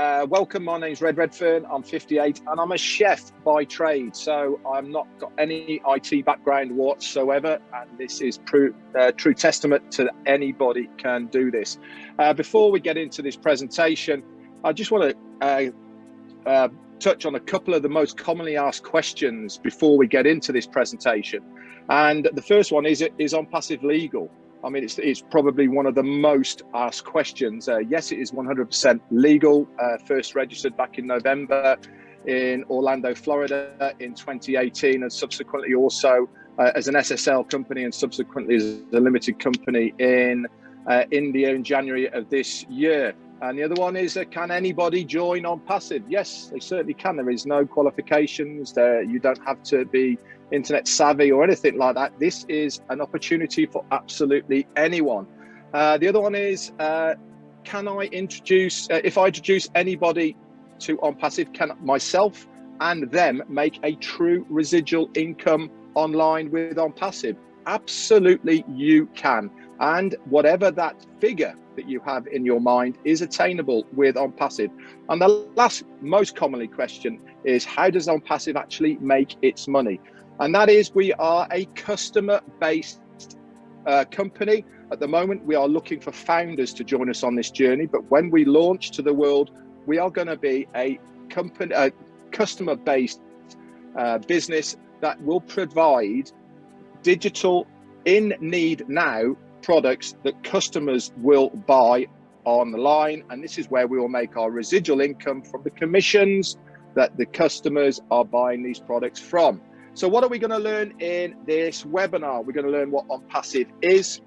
Welcome. My name's Redfern. I'm 58 and I'm a chef by trade. So I'm not got any IT background whatsoever. And this is true testament to anybody can do this. Before we get into this presentation, I just want to touch on a couple of the most commonly asked questions before we get into this presentation. And the first one is ONPASSIVE legal? I mean, it's probably one of the most asked questions. Yes, it is 100% legal. First registered back in November in Orlando, Florida in 2018, and subsequently also as an SSL company and subsequently as a limited company in India in January of this year. And the other one is, can anybody join ONPASSIVE? Yes, they certainly can. There is no qualifications there. You don't have to be internet savvy or anything like that. This is an opportunity for absolutely anyone. The other one is, can I introduce, if I introduce anybody to ONPASSIVE, can myself and them make a true residual income online with ONPASSIVE? Absolutely you can. And whatever that figure that you have in your mind is attainable with ONPASSIVE. And the last most commonly question is, how does ONPASSIVE actually make its money? And that is, we are a customer-based company. At the moment, we are looking for founders to join us on this journey. But when we launch to the world, we are going to be a customer-based business that will provide digital in need now products that customers will buy online. And this is where we will make our residual income from the commissions that the customers are buying these products from. So what are we going to learn in this webinar? We're going to learn what ONPASSIVE is,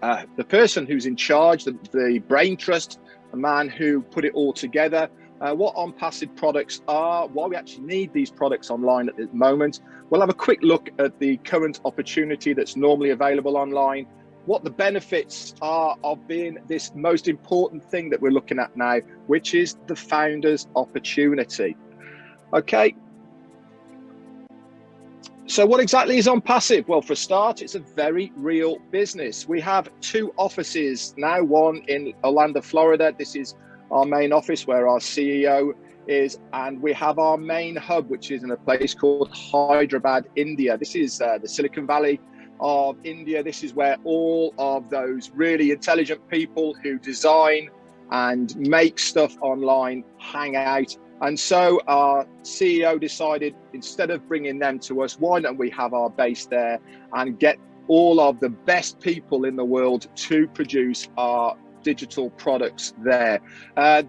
the person who's in charge, the brain trust, the man who put it all together, what ONPASSIVE products are, why we actually need these products online at the moment. We'll have a quick look at the current opportunity that's normally available online, what the benefits are of being this most important thing that we're looking at now, which is the founder's opportunity. Okay. So what exactly is ONPASSIVE? Well, for a start, it's a very real business. We have two offices now, one in Orlando, Florida. This is our main office where our CEO is, and we have our main hub, which is in a place called Hyderabad, India. This is the Silicon Valley of India. This is where all of those really intelligent people who design and make stuff online hang out. And so our CEO decided, instead of bringing them to us, why don't we have our base there and get all of the best people in the world to produce our digital products there.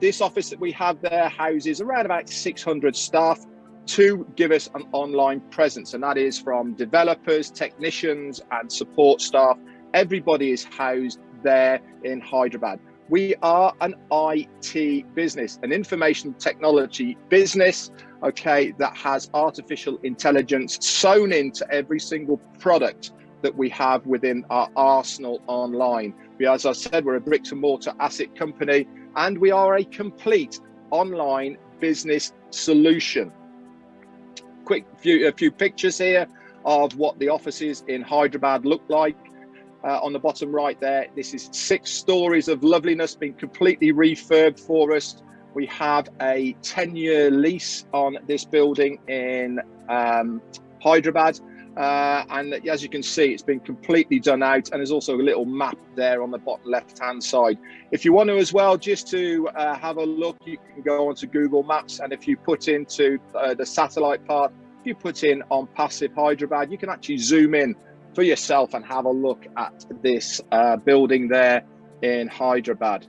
This office that we have there houses around about 600 staff to give us an online presence, and that is from developers, technicians and support staff. Everybody is housed there in Hyderabad. We are an IT business, an information technology business, okay, that has artificial intelligence sewn into every single product that we have within our arsenal online. As I said, we're a bricks and mortar asset company, and we are a complete online business solution. A few pictures here of what the offices in Hyderabad look like. On the bottom right there, this is 6 stories of loveliness being completely refurbed for us. We have a 10-year lease on this building in Hyderabad. And as you can see, it's been completely done out, and there's also a little map there on the bottom left-hand side. If you want to as well, just to have a look, you can go onto Google Maps, and if you put into the satellite part, if you put in ONPASSIVE Hyderabad, you can actually zoom in for yourself and have a look at this building there in Hyderabad.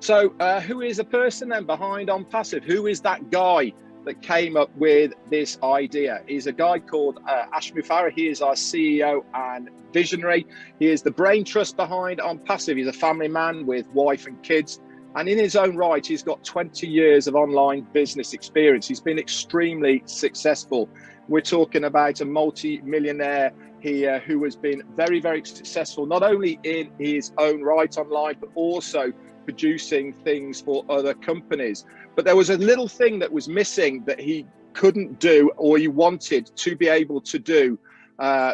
So who is the person then behind ONPASSIVE? Who is that guy that came up with this idea? He's a guy called Ashmi Farah. He is our CEO and visionary. He is the brain trust behind ONPASSIVE. He's a family man with wife and kids. And in his own right, he's got 20 years of online business experience. He's been extremely successful. We're talking about a multi-millionaire here who has been very, very successful, not only in his own right online, but also producing things for other companies. But there was a little thing that was missing that he couldn't do, or he wanted to be able to do,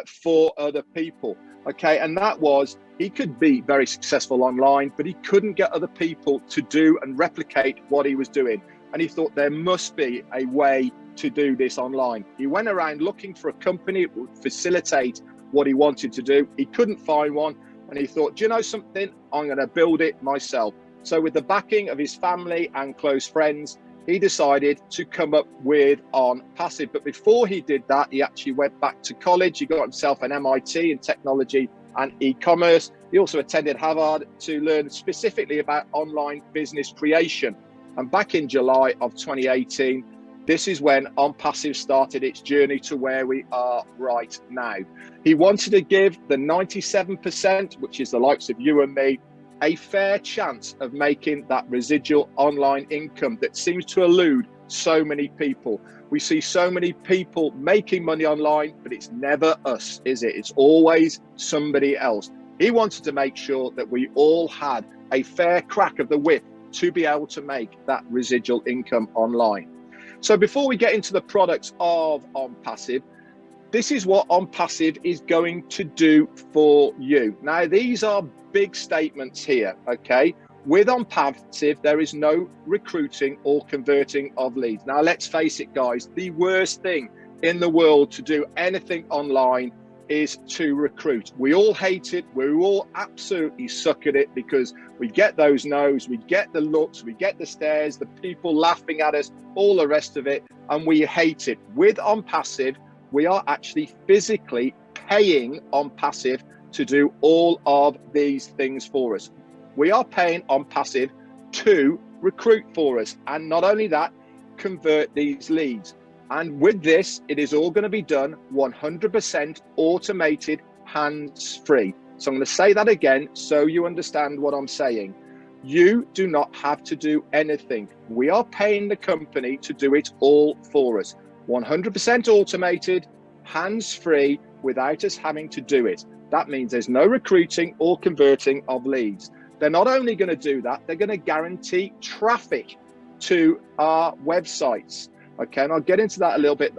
for other people. Okay, and that was, he could be very successful online, but he couldn't get other people to do and replicate what he was doing. And he thought there must be a way to do this online. He went around looking for a company that would facilitate what he wanted to do. He couldn't find one, and he thought, do you know something? I'm going to build it myself. So with the backing of his family and close friends, he decided to come up with ONPASSIVE. But before he did that, he actually went back to college. He got himself an MIT in technology and e-commerce. He also attended Harvard to learn specifically about online business creation. And back in July of 2018, this is when ONPASSIVE started its journey to where we are right now. He wanted to give the 97%, which is the likes of you and me, a fair chance of making that residual online income that seems to elude so many people. We see so many people making money online, but it's never us, is it? It's always somebody else. He wanted to make sure that we all had a fair crack of the whip to be able to make that residual income online. So before we get into the products of ONPASSIVE, this is what ONPASSIVE is going to do for you. Now, these are big statements here, okay? With ONPASSIVE, there is no recruiting or converting of leads. Now, let's face it, guys, the worst thing in the world to do anything online is to recruit. We all hate it. We all absolutely suck at it because we get those no's, we get the looks, we get the stares, the people laughing at us, all the rest of it, and we hate it. With ONPASSIVE, we are actually physically paying ONPASSIVE to do all of these things for us. We are paying ONPASSIVE to recruit for us, and not only that, convert these leads. And with this, it is all going to be done 100% automated, hands-free. So I'm going to say that again so you understand what I'm saying. You do not have to do anything. We are paying the company to do it all for us. 100% automated, hands-free, without us having to do it. That means there's no recruiting or converting of leads. They're not only going to do that, they're going to guarantee traffic to our websites. Okay, and I'll get into that a little bit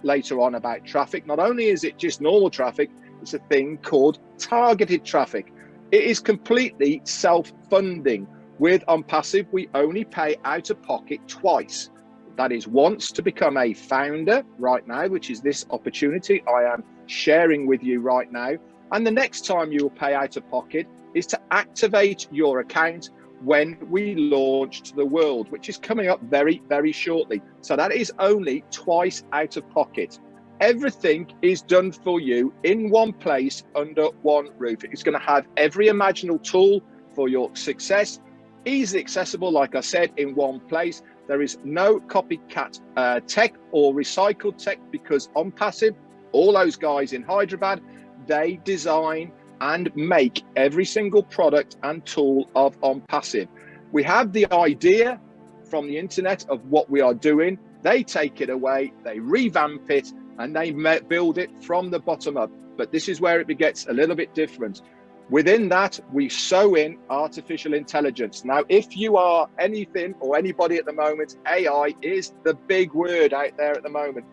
later on about traffic. Not only is it just normal traffic, it's a thing called targeted traffic. It is completely self-funding. With ONPASSIVE, we only pay out of pocket twice. That is once to become a founder right now, which is this opportunity I am sharing with you right now. And the next time you will pay out of pocket is to activate your account when we launch to the world, which is coming up very, very shortly. So that is only twice out of pocket. Everything is done for you in one place under one roof. It's going to have every imaginable tool for your success, easily accessible, like I said, in one place. There is no copycat tech or recycled tech, because ONPASSIVE, all those guys in Hyderabad, they design and make every single product and tool of ONPASSIVE. We have the idea from the internet of what we are doing. They take it away, they revamp it, and they build it from the bottom up. But this is where it gets a little bit different. Within that, we sew in artificial intelligence. Now, if you are anything or anybody at the moment, AI is the big word out there at the moment.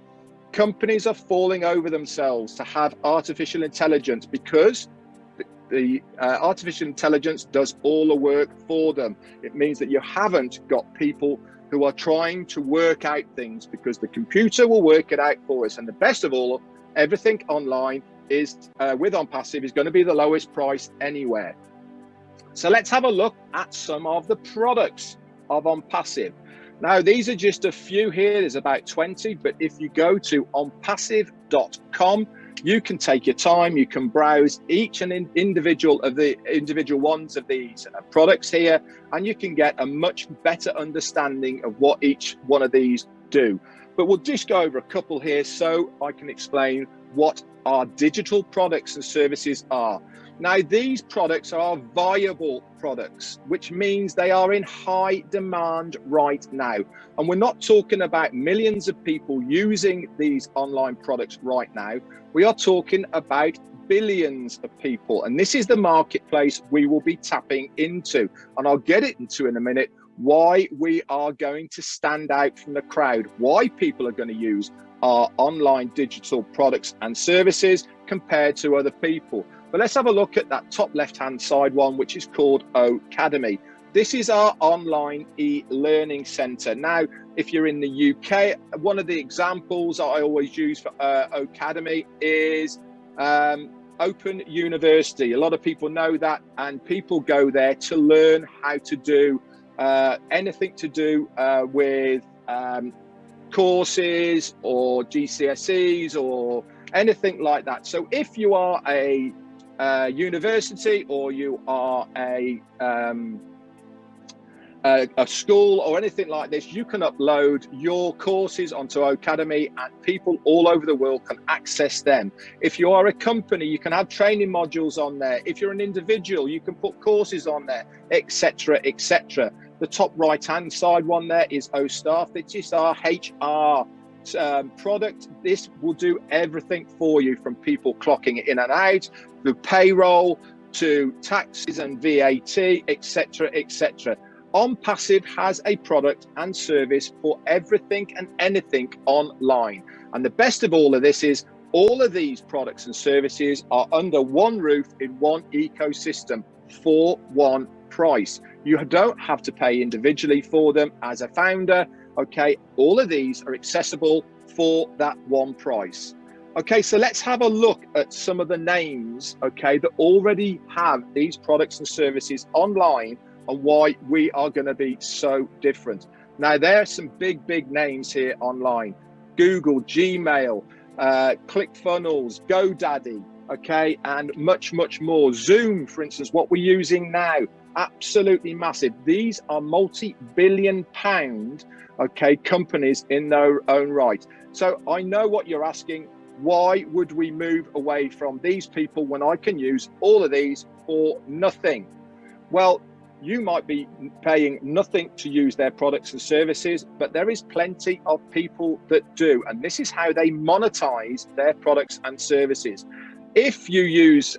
Companies are falling over themselves to have artificial intelligence because the artificial intelligence does all the work for them. It means that you haven't got people who are trying to work out things, because the computer will work it out for us. And the best of all, everything online is with ONPASSIVE is going to be the lowest price anywhere. So let's have a look at some of the products of ONPASSIVE. Now, these are just a few here. There's about 20, but if you go to onpassive.com, you can take your time, you can browse each and individual ones of these products here, and you can get a much better understanding of what each one of these do. But we'll just go over a couple here so I can explain what our digital products and services are. Now, these products are viable products, which means they are in high demand right now. And we're not talking about millions of people using these online products right now. We are talking about billions of people. And this is the marketplace we will be tapping into. And I'll get into in a minute why we are going to stand out from the crowd, why people are going to use our online digital products and services compared to other people. But let's have a look at that top left-hand side one, which is called Academy. This is our online e-learning center. Now, if you're in the UK, one of the examples I always use for Academy is Open University. A lot of people know that, and people go there to learn how to do anything to do with courses or GCSEs or anything like that. So if you are a university, or you are a school or anything like this, you can upload your courses onto Academy and people all over the world can access them. If you are a company, you can have training modules on there. If you're an individual, you can put courses on there, etc., etc. The top right hand side one there is OStaff. This is our HR product. This will do everything for you, from people clocking in and out, the payroll, to taxes and VAT, etc., etc. ONPASSIVE has a product and service for everything and anything online. And the best of all of this is all of these products and services are under one roof in one ecosystem for one price. You don't have to pay individually for them as a founder. Okay, all of these are accessible for that one price. Okay, so let's have a look at some of the names, okay, that already have these products and services online, and why we are going to be so different. Now, there are some big names here online: Google, Gmail, ClickFunnels, GoDaddy, okay, and much more. Zoom, for instance, what we're using now, absolutely massive. These are multi-billion-pound, okay, companies in their own right. So I know what you're asking. Why would we move away from these people when I can use all of these for nothing? Well, you might be paying nothing to use their products and services, but there is plenty of people that do, and this is how they monetize their products and services. If you use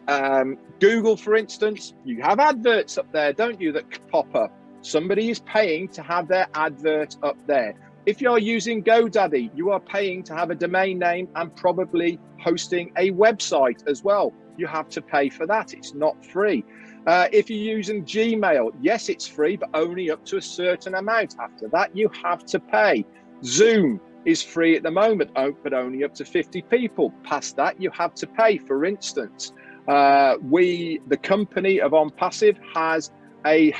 Google, for instance, you have adverts up there, don't you, that pop up? Somebody is paying to have their advert up there. If you're using GoDaddy, you are paying to have a domain name and probably hosting a website as well. You have to pay for that. It's not free. If you're using Gmail, yes, it's free, but only up to a certain amount. After that, you have to pay. Zoom is free at the moment, but only up to 50 people. Past that, you have to pay. For instance, the company of ONPASSIVE has a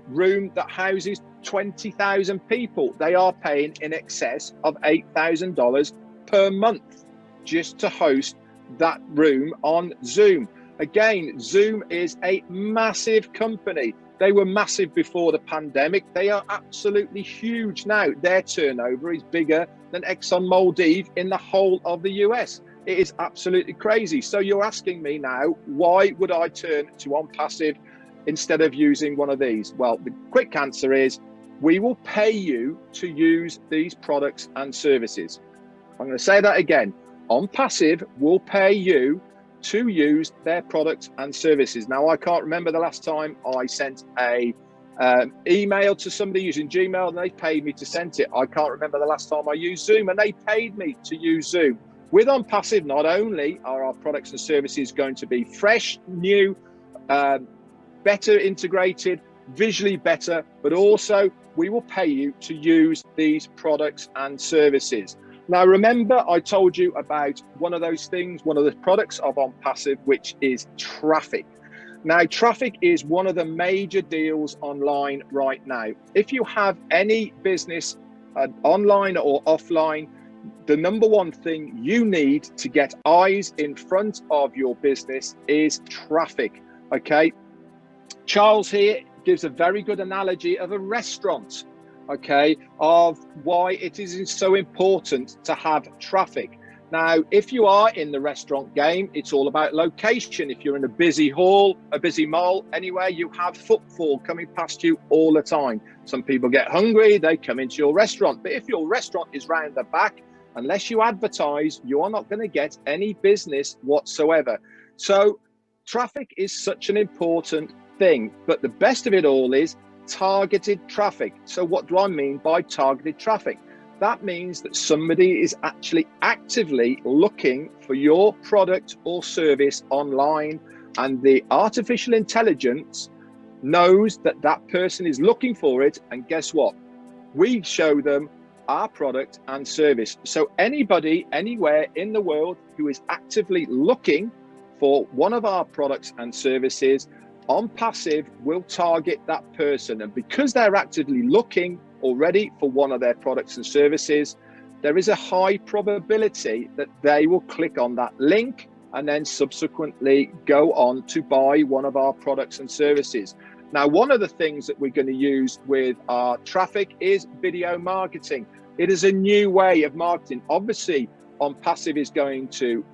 room that houses 20,000 people. They are paying in excess of $8,000 per month just to host that room on Zoom. Again, Zoom is a massive company. They were massive before the pandemic. They are absolutely huge now. Their turnover is bigger than ExxonMobil in the whole of the US. It is absolutely crazy. So you're asking me now, why would I turn to ONPASSIVE instead of using one of these? Well, the quick answer is we will pay you to use these products and services. I'm going to say that again. ONPASSIVE will pay you to use their products and services. Now, I can't remember the last time I sent a email to somebody using Gmail and they paid me to send it. I can't remember the last time I used Zoom and they paid me to use Zoom. With ONPASSIVE, not only are our products and services going to be fresh, new, better integrated, visually better, but also we will pay you to use these products and services. Now, remember, I told you about one of those things, one of the products of ONPASSIVE, which is traffic. Now, traffic is one of the major deals online right now. If you have any business, online or offline, the number one thing you need to get eyes in front of your business is traffic, okay? Charles here gives a very good analogy of a restaurant, okay, of why it is so important to have traffic. Now, if you are in the restaurant game, it's all about location. If you're in a busy hall, a busy mall, anywhere, you have footfall coming past you all the time. Some people get hungry, they come into your restaurant. But if your restaurant is round the back, unless you advertise, you are not going to get any business whatsoever. So traffic is such an important thing. But the best of it all is targeted traffic. So what do I mean by targeted traffic? That means that somebody is actually actively looking for your product or service online, and the artificial intelligence knows that that person is looking for it, and guess what? We show them our product and service. So anybody anywhere in the world who is actively looking for one of our products and services, ONPASSIVE will target that person. And because they're actively looking already for one of their products and services, there is a high probability that they will click on that link and then subsequently go on to buy one of our products and services. Now, one of the things that we're going to use with our traffic is video marketing. It is a new way of marketing. Obviously, ONPASSIVE is going to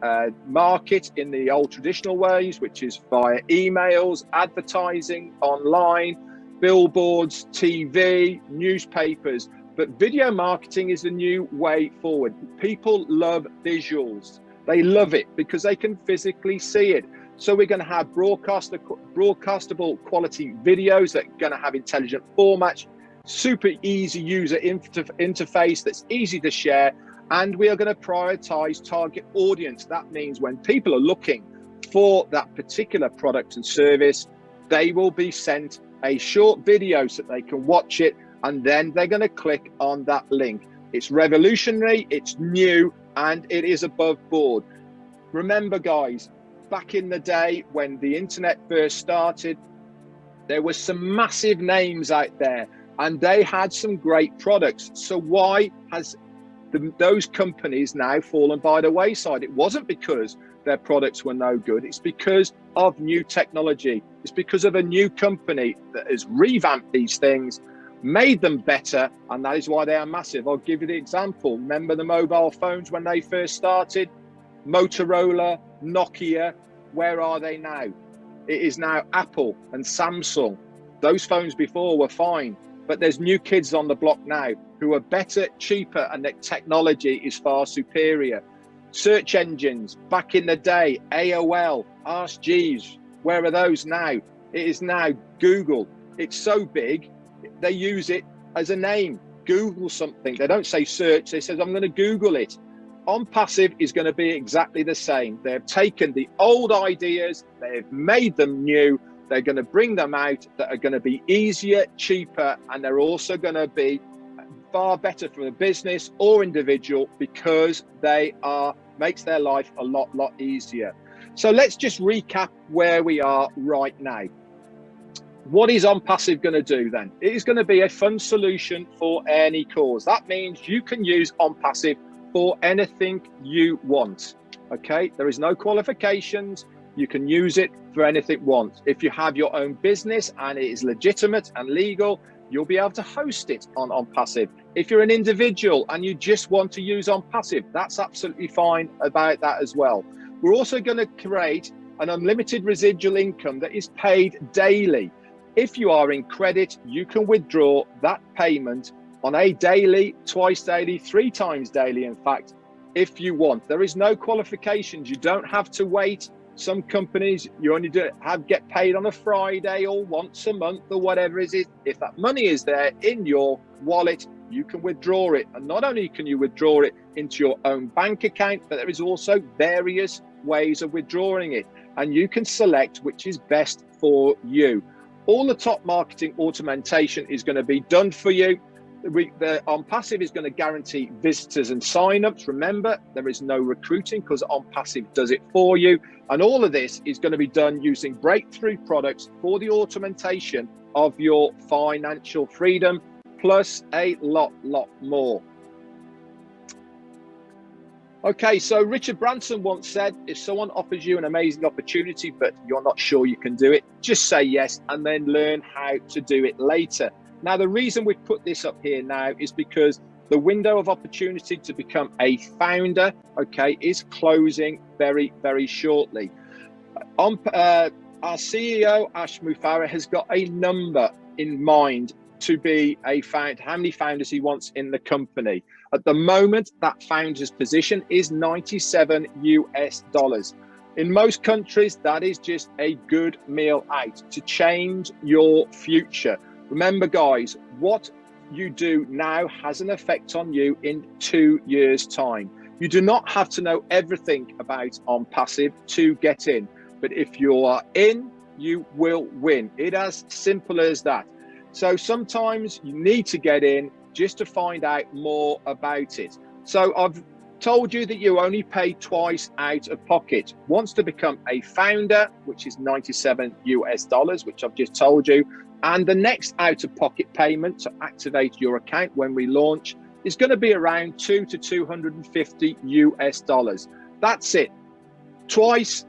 market in the old traditional ways, which is via emails, advertising, online, billboards, TV, newspapers. But video marketing is a new way forward. People love visuals. They love it because they can physically see it. So we're going to have broadcastable quality videos that are going to have intelligent formats, super easy user interface that's easy to share. And we are going to prioritize target audience. That means when people are looking for that particular product and service, they will be sent a short video so that they can watch it, and then they're going to click on that link. It's revolutionary, it's new, and it is above board. Remember, guys, back in the day when the internet first started, there were some massive names out there and they had some great products. So why has those companies now fallen by the wayside? It wasn't because their products were no good. It's because of new technology. It's because of a new company that has revamped these things, made them better, and that is why they are massive. I'll give you the example. Remember the mobile phones when they first started? Motorola, Nokia, where are they now? It is now Apple and Samsung. Those phones before were fine, but there's new kids on the block now who are better, cheaper, and the technology is far superior. Search engines, back in the day, AOL, Ask Jeeves, where are those now? It is now Google. It's so big, they use it as a name. Google something. They don't say search, they say, I'm going to Google it. ONPASSIVE is going to be exactly the same. They've taken the old ideas, they've made them new, they're going to bring them out that are going to be easier, cheaper, and they're also going to be far better for the business or individual because they makes their life a lot easier. So let's just recap where we are right now. What is ONPASSIVE going to do then? It is going to be a fun solution for any cause. That means you can use ONPASSIVE for anything you want. Okay, there is no qualifications. You can use it for anything you want. If you have your own business and it is legitimate and legal, you'll be able to host it on ONPASSIVE. If you're an individual and you just want to use ONPASSIVE, that's absolutely fine about that as well. We're also going to create an unlimited residual income that is paid daily. If you are in credit, you can withdraw that payment on a daily, twice daily, 3 times daily, in fact, if you want. There is no qualifications. You don't have to wait. Some companies, you only get paid on a Friday or once a month or whatever it is. If that money is there in your wallet, you can withdraw it. And not only can you withdraw it into your own bank account, but there is also various ways of withdrawing it. And you can select which is best for you. All the top marketing automation is going to be done for you. ONPASSIVE is going to guarantee visitors and signups. Remember, there is no recruiting because ONPASSIVE does it for you. And all of this is going to be done using breakthrough products for the automation of your financial freedom, plus a lot more. Okay, so Richard Branson once said, if someone offers you an amazing opportunity, but you're not sure you can do it, just say yes and then learn how to do it later. Now, the reason we've put this up here now is because the window of opportunity to become a founder, okay, is closing very shortly. Our CEO, Ash Mufareh, has got a number in mind to be a founder, how many founders he wants in the company. At the moment, that founder's position is $97 US. In most countries, that is just a good meal out to change your future. Remember, guys, what you do now has an effect on you in 2 years' time. You do not have to know everything about ONPASSIVE to get in, but if you are in, you will win. It's as simple as that. So sometimes you need to get in just to find out more about it. So I've told you that you only pay twice out of pocket. Once to become a founder, which is $97, which I've just told you, and the next out-of-pocket payment to activate your account when we launch is going to be around $200 to $250. That's it. Twice,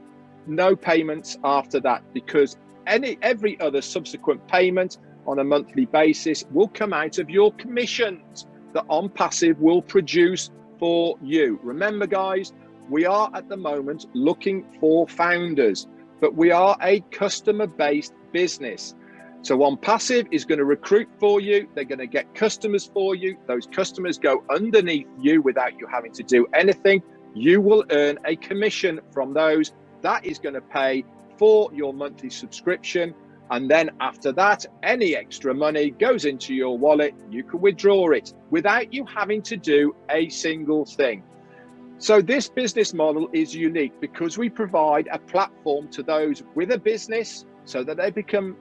no payments after that, because every other subsequent payment on a monthly basis will come out of your commissions that ONPASSIVE will produce for you. Remember, guys, we are at the moment looking for founders, but we are a customer-based business. So ONPASSIVE is going to recruit for you. They're going to get customers for you. Those customers go underneath you without you having to do anything. You will earn a commission from those. That is going to pay for your monthly subscription. And then after that, any extra money goes into your wallet. You can withdraw it without you having to do a single thing. So this business model is unique because we provide a platform to those with a business so that they become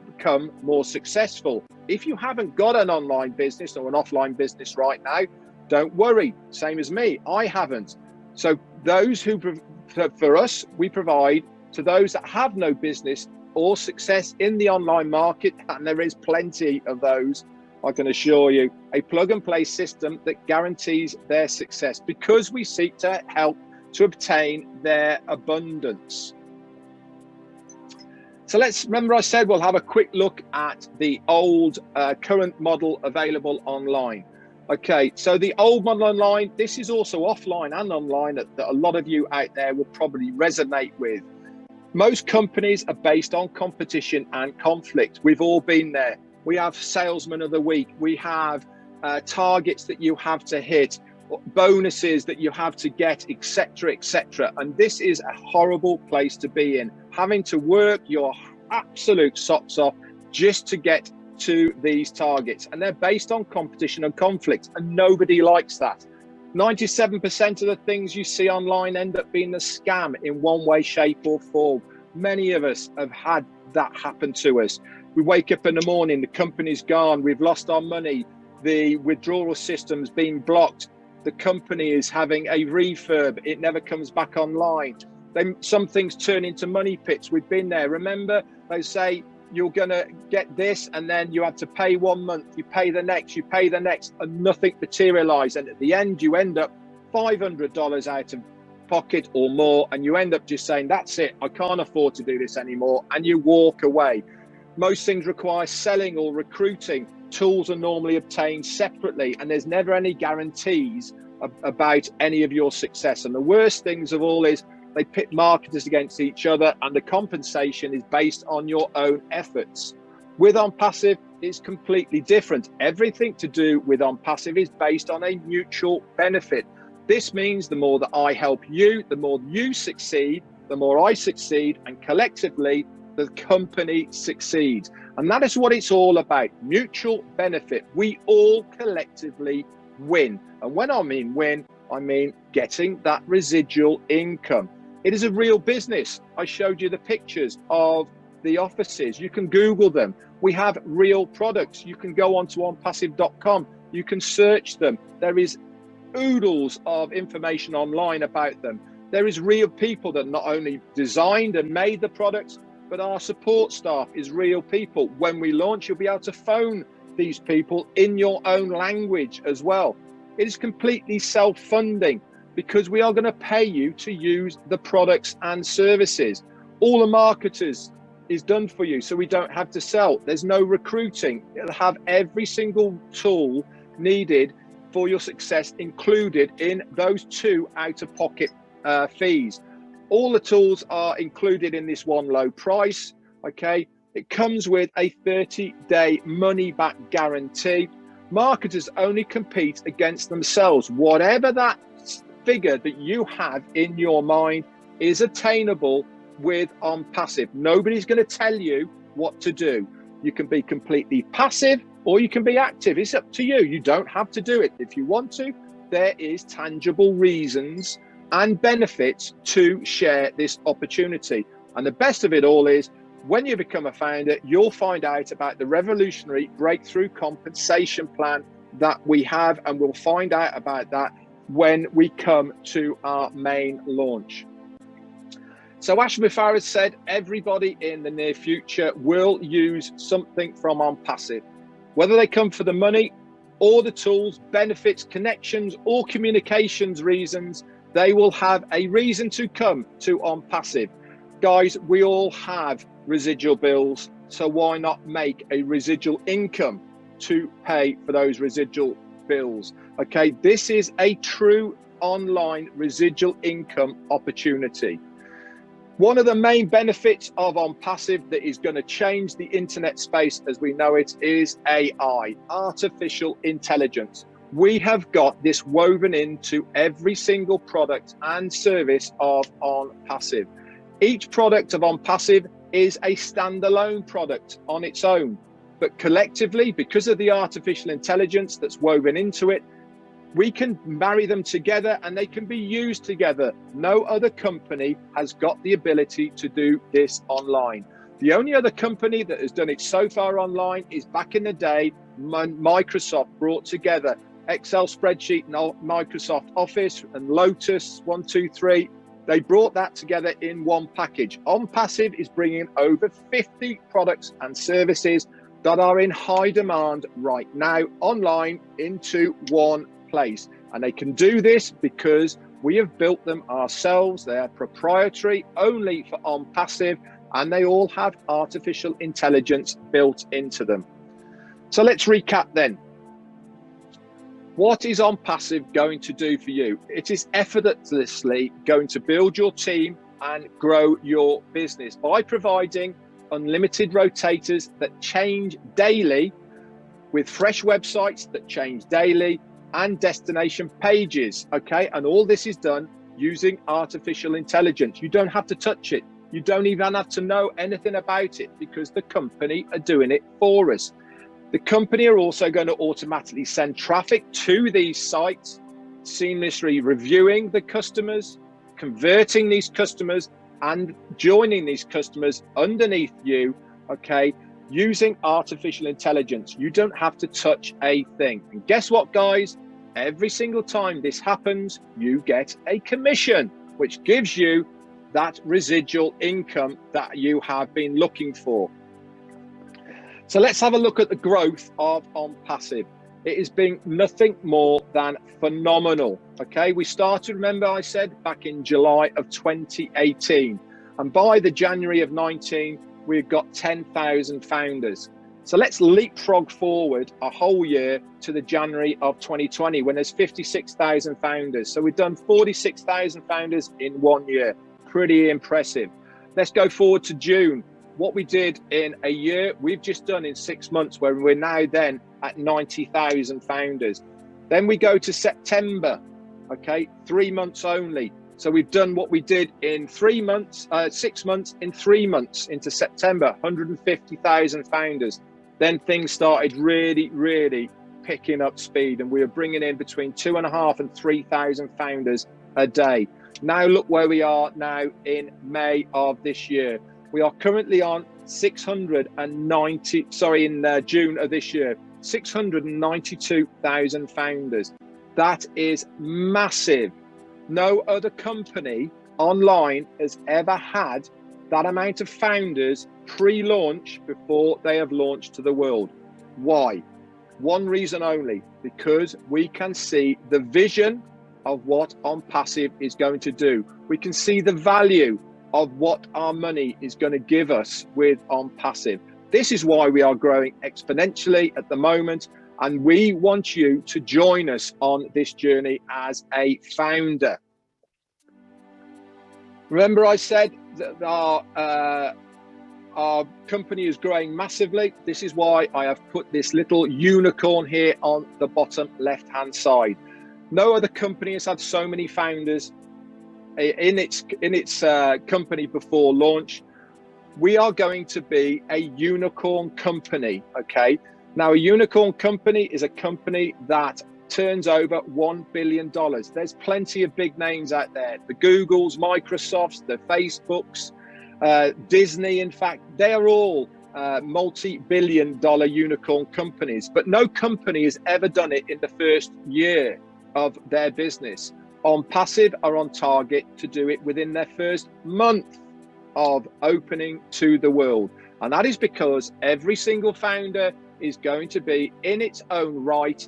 more successful. If you haven't got an online business or an offline business right now, don't worry. Same as me, I haven't. So those who, for us, we provide to those that have no business or success in the online market, and there is plenty of those, I can assure you, a plug and play system that guarantees their success because we seek to help to obtain their abundance. So let's remember I said we'll have a quick look at the old current model available online. Okay, so the old model online, this is also offline and online that a lot of you out there will probably resonate with. Most companies are based on competition and conflict. We've all been there. We have salesman of the week. We have targets that you have to hit, bonuses that you have to get, etc., etc. And this is a horrible place to be in, having to work your absolute socks off just to get to these targets. And they're based on competition and conflict, and nobody likes that. 97% of the things you see online end up being a scam in one way, shape or form. Many of us have had that happen to us. We wake up in the morning, the company's gone, we've lost our money, the withdrawal system's been blocked, the company is having a refurb, it never comes back online. Some things turn into money pits. We've been there. Remember, they say you're going to get this and then you have to pay 1 month, you pay the next, you pay the next, and nothing materialized. And at the end, you end up $500 out of pocket or more, and you end up just saying, that's it, I can't afford to do this anymore, and you walk away. Most things require selling or recruiting. Tools are normally obtained separately, and there's never any guarantees about any of your success. And the worst things of all is they pit marketers against each other, and the compensation is based on your own efforts. With ONPASSIVE, it's completely different. Everything to do with ONPASSIVE is based on a mutual benefit. This means the more that I help you, the more you succeed, the more I succeed, and collectively, the company succeeds. And that is what it's all about, mutual benefit. We all collectively win. And when I mean win, I mean getting that residual income. It is a real business. I showed you the pictures of the offices. You can Google them. We have real products. You can go onto onpassive.com. You can search them. There is oodles of information online about them. There is real people that not only designed and made the products, but our support staff is real people. When we launch, you'll be able to phone these people in your own language as well. It is completely self-funding because we are going to pay you to use the products and services. All the marketers is done for you, so we don't have to sell. There's no recruiting. It'll have every single tool needed for your success included in those 2 out-of-pocket fees. All the tools are included in this one low price, okay? It comes with a 30-day money-back guarantee. Marketers only compete against themselves. Whatever that figure that you have in your mind is attainable with ONPASSIVE. Nobody's going to tell you what to do. You can be completely passive or you can be active. It's up to you. You don't have to do it. If you want to, there is tangible reasons and benefits to share this opportunity. And the best of it all is, when you become a founder, you'll find out about the revolutionary breakthrough compensation plan that we have, and we'll find out about that when we come to our main launch. So Ashmir Farah said everybody in the near future will use something from ONPASSIVE, whether they come for the money or the tools, benefits, connections, or communications reasons. They will have a reason to come to ONPASSIVE. Guys, we all have residual bills, so why not make a residual income to pay for those residual bills? Okay, this is a true online residual income opportunity. One of the main benefits of ONPASSIVE that is going to change the internet space as we know it is AI, artificial intelligence. We have got this woven into every single product and service of ONPASSIVE. Each product of ONPASSIVE is a standalone product on its own, but collectively, because of the artificial intelligence that's woven into it, we can marry them together and they can be used together. No other company has got the ability to do this online. The only other company that has done it so far online is back in the day, Microsoft brought together Excel spreadsheet and Microsoft Office and Lotus 123. They brought that together in one package. ONPASSIVE is bringing over 50 products and services that are in high demand right now online into one place. And they can do this because we have built them ourselves. They are proprietary only for ONPASSIVE, and they all have artificial intelligence built into them. So let's recap then. What is ONPASSIVE going to do for you? It is effortlessly going to build your team and grow your business by providing unlimited rotators that change daily, with fresh websites that change daily, and destination pages. Okay, and all this is done using artificial intelligence. You don't have to touch it. You don't even have to know anything about it, because the company are doing it for us. The company are also going to automatically send traffic to these sites, seamlessly reviewing the customers, converting these customers, and joining these customers underneath you, okay, using artificial intelligence. You don't have to touch a thing. And guess what, guys? Every single time this happens, you get a commission, which gives you that residual income that you have been looking for. So let's have a look at the growth of ONPASSIVE. It has been nothing more than phenomenal. Okay, we started, remember I said, back in July of 2018. And by the January of 19, we've got 10,000 founders. So let's leapfrog forward a whole year to the January of 2020, when there's 56,000 founders. So we've done 46,000 founders in 1 year. Pretty impressive. Let's go forward to June. What we did in a year, we've just done in 6 months, where we're now then at 90,000 founders. Then we go to September, okay, 3 months only. So we've done what we did in 3 months, 6 months, in 3 months into September, 150,000 founders. Then things started really picking up speed, and we were bringing in between 2,500 and 3,000 founders a day. Now look where we are now in May of this year. We are currently on 690, in June of this year, 692,000 founders. That is massive. No other company online has ever had that amount of founders pre-launch before they have launched to the world. Why? One reason only, because we can see the vision of what ONPASSIVE is going to do. We can see the value of what our money is going to give us with ONPASSIVE. This is why we are growing exponentially at the moment, and we want you to join us on this journey as a founder. Remember I said that our company is growing massively. This is why I have put this little unicorn here on the bottom left-hand side. No other company has had so many founders in its company before launch. We are going to be a unicorn company, okay? Now, a unicorn company is a company that turns over $1 billion. There's plenty of big names out there. The Googles, Microsofts, the Facebooks, Disney, in fact, they are all multi-billion-dollar unicorn companies. But no company has ever done it in the first year of their business. ONPASSIVE are on target to do it within their first month of opening to the world. And that is because every single founder is going to be, in its own right,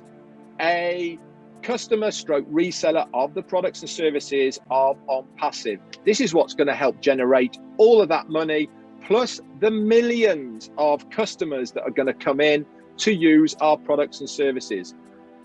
a customer stroke reseller of the products and services of ONPASSIVE. This is what's going to help generate all of that money, plus the millions of customers that are going to come in to use our products and services.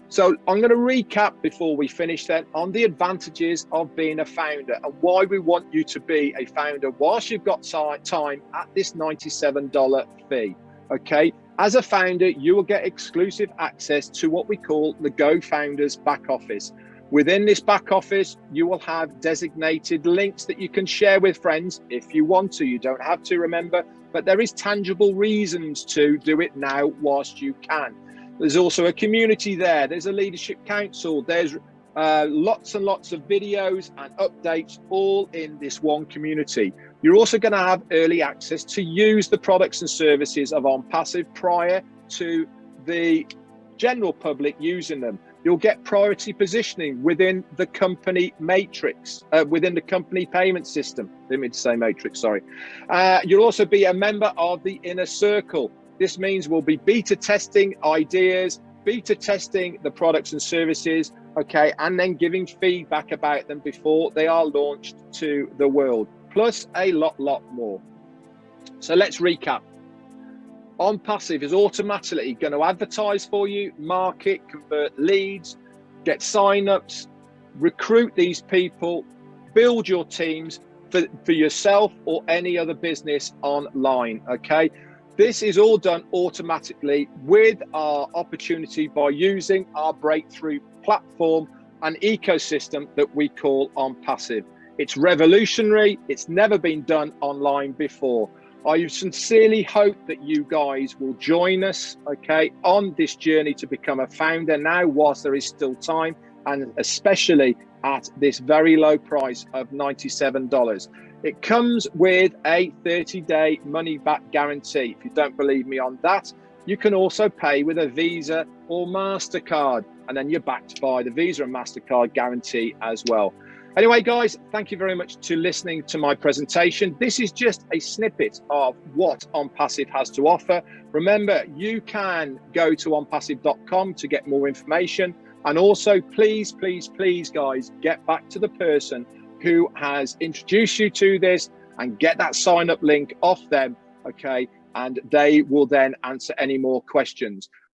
So I'm going to recap before we finish then on the advantages of being a founder and why we want you to be a founder whilst you've got time at this $97 fee. Okay, as a founder, you will get exclusive access to what we call the Go Founders back office. Within this back office, you will have designated links that you can share with friends if you want to. You don't have to, remember, but there is tangible reasons to do it now whilst you can. There's also a community there. There's a leadership council. There's lots and lots of videos and updates all in this one community. You're also going to have early access to use the products and services of ONPASSIVE prior to the general public using them. You'll get priority positioning within the company matrix, within the company payment system. Didn't mean to say matrix, sorry. You'll also be a member of the inner circle. This means we'll be beta testing ideas, beta testing the products and services, okay, and then giving feedback about them before they are launched to the world, plus a lot more. So let's recap. ONPASSIVE is automatically going to advertise for you, market, convert leads, get signups, recruit these people, build your teams for yourself or any other business online, okay? This is all done automatically with our opportunity by using our breakthrough platform and ecosystem that we call ONPASSIVE. It's revolutionary. It's never been done online before. I sincerely hope that you guys will join us, okay, on this journey to become a founder now whilst there is still time, and especially at this very low price of $97. It comes with a 30-day money-back guarantee. If you don't believe me on that, you can also pay with a Visa or MasterCard, and then you're backed by the Visa and MasterCard guarantee as well. Anyway, guys, thank you very much to listening to my presentation. This is just a snippet of what ONPASSIVE has to offer. Remember, you can go to onpassive.com to get more information. And also, please, guys, get back to the person who has introduced you to this and get that sign up link off them, okay? And they will then answer any more questions.